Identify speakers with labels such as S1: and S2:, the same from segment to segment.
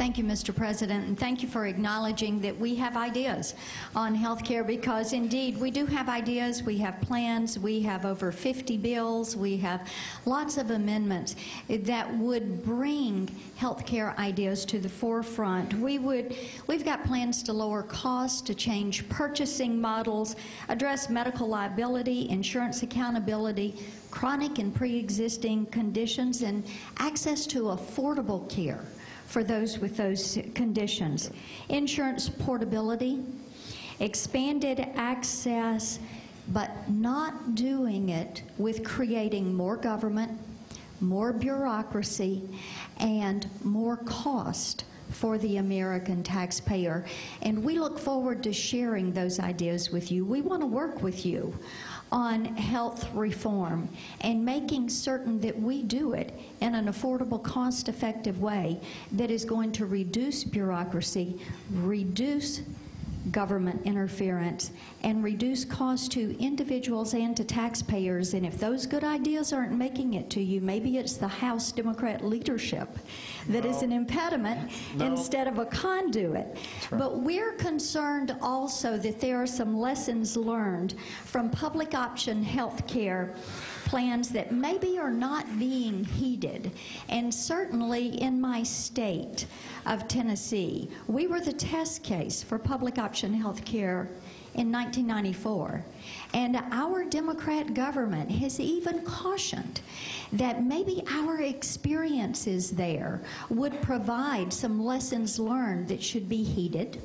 S1: Thank you, Mr. President, and thank you for acknowledging that we have ideas on health care, because indeed we do have ideas, we have plans, we have over 50 bills, we have lots of amendments that would bring health care ideas to the forefront. We've got plans to lower costs, to change purchasing models, address medical liability, insurance accountability, chronic and pre-existing conditions, and access to affordable care for those with those conditions. Insurance portability, expanded access, but not doing it with creating more government, more bureaucracy, and more cost for the American taxpayer. And we look forward to sharing those ideas with you. We want to work with you on health reform and making certain that we do it in an affordable, cost-effective way that is going to reduce bureaucracy, reduce government interference, and reduce costs to individuals and to taxpayers. And if those good ideas aren't making it to you, maybe it's the House Democrat leadership that is an impediment instead of a conduit. Right. But we're concerned also that there are some lessons learned from public option health care plans that maybe are not being heeded. And certainly in my state of Tennessee, we were the test case for public option health care in 1994. And our Democrat government has even cautioned that maybe our experiences there would provide some lessons learned that should be heeded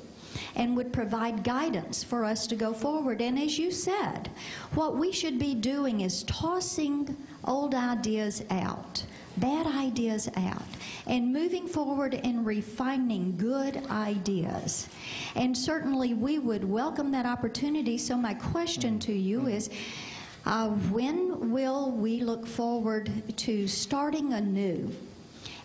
S1: and would provide guidance for us to go forward. And as you said, what we should be doing is tossing old ideas out, bad ideas out, and moving forward and refining good ideas. And certainly we would welcome that opportunity. So my question to you is, when will we look forward to starting anew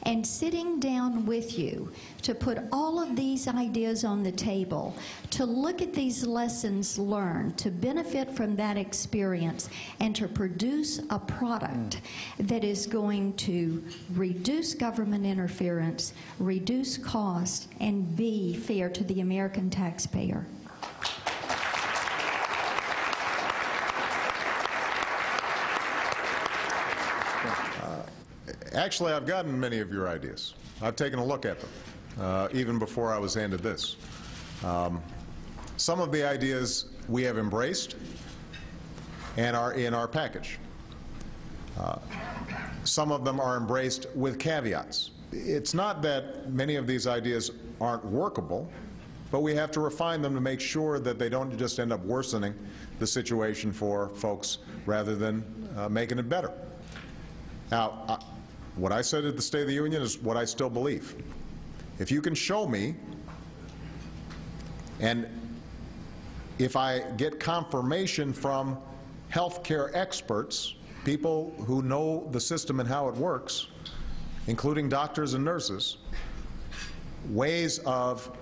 S1: and sitting down with you to put all of these ideas on the table, to look at these lessons learned, to benefit from that experience, and to produce a product that is going to reduce government interference, reduce costs, and be fair to the American taxpayer?
S2: Actually, I've gotten many of your ideas. I've taken a look at them, even before I was handed this. Some of the ideas we have embraced and are in our package. Some of them are embraced with caveats. It's not that many of these ideas aren't workable, but we have to refine them to make sure that they don't just end up worsening the situation for folks rather than making it better. Now, what I said at the State of the Union is what I still believe. If you can show me, and if I get confirmation from healthcare experts, people who know the system and how it works, including doctors and nurses, ways of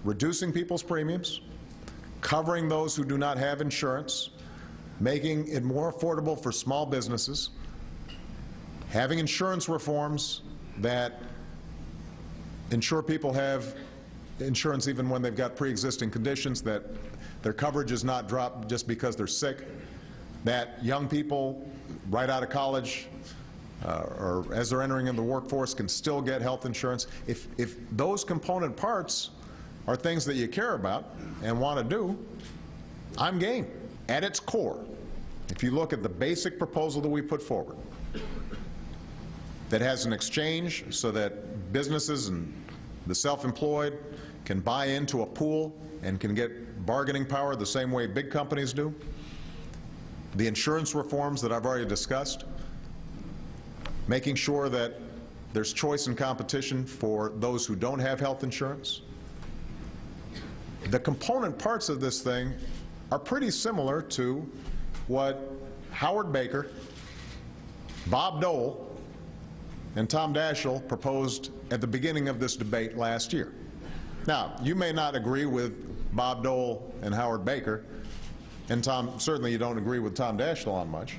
S2: reducing people's premiums, covering those who do not have insurance, making it more affordable for small businesses, having insurance reforms that ensure people have insurance even when they've got pre-existing conditions, that their coverage is not dropped just because they're sick, that young people right out of college or as they're entering in the workforce can still get health insurance. If those component parts are things that you care about and want to do, I'm game. At its core, if you look at the basic proposal that we put forward, that has an exchange so that businesses and the self-employed can buy into a pool and can get bargaining power the same way big companies do. The insurance reforms that I've already discussed, making sure that there's choice and competition for those who don't have health insurance. The component parts of this thing are pretty similar to what Howard Baker, Bob Dole, and Tom Daschle proposed at the beginning of this debate last year. Now, you may not agree with Bob Dole and Howard Baker, and certainly you don't agree with Tom Daschle on much,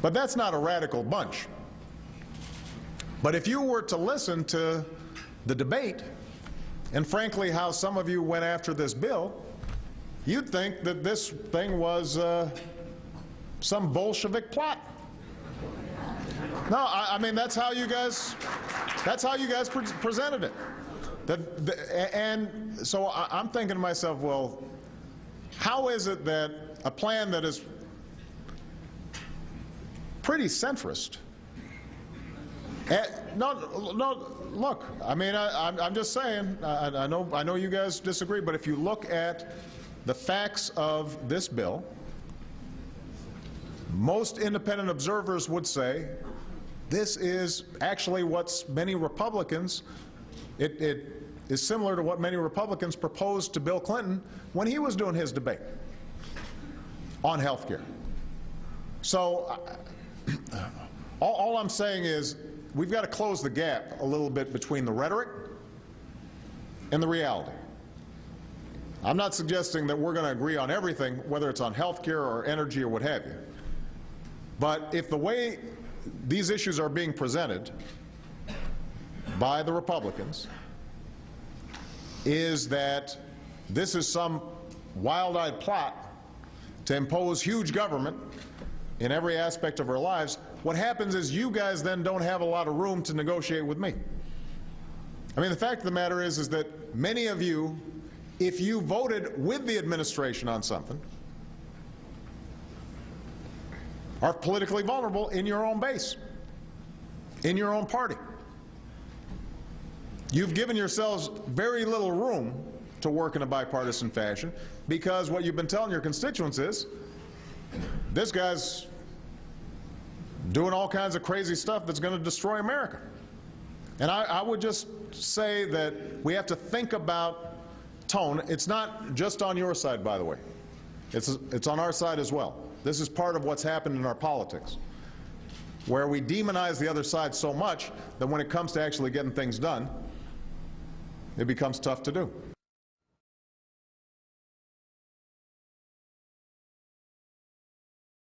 S2: but that's not a radical bunch. But if you were to listen to the debate, and frankly how some of you went after this bill, you'd think that this thing was some Bolshevik plot. No, I mean that's how you guys presented it. And so I'm thinking to myself, well, how is it that a plan that is pretty centrist? No, look, I mean, I'm just saying, I know you guys disagree, but if you look at the facts of this bill, most independent observers would say this is actually what many Republicans, it is similar to what many Republicans proposed to Bill Clinton when he was doing his debate on health care. So all I'm saying is we've got to close the gap a little bit between the rhetoric and the reality. I'm not suggesting that we're going to agree on everything, whether it's on health care or energy or what have you. But if the way these issues are being presented by the Republicans is that this is some wild-eyed plot to impose huge government in every aspect of our lives, what happens is you guys then don't have a lot of room to negotiate with me. I mean, the fact of the matter is that many of you, if you voted with the administration on something, are politically vulnerable in your own base, in your own party. You've given yourselves very little room to work in a bipartisan fashion because what you've been telling your constituents is this guy's doing all kinds of crazy stuff that's going to destroy America. And I would just say that we have to think about tone. It's not just on your side, by the way. It's on our side as well. This is part of what's happened in our politics, where we demonize the other side so much that when it comes to actually getting things done, it becomes tough to do.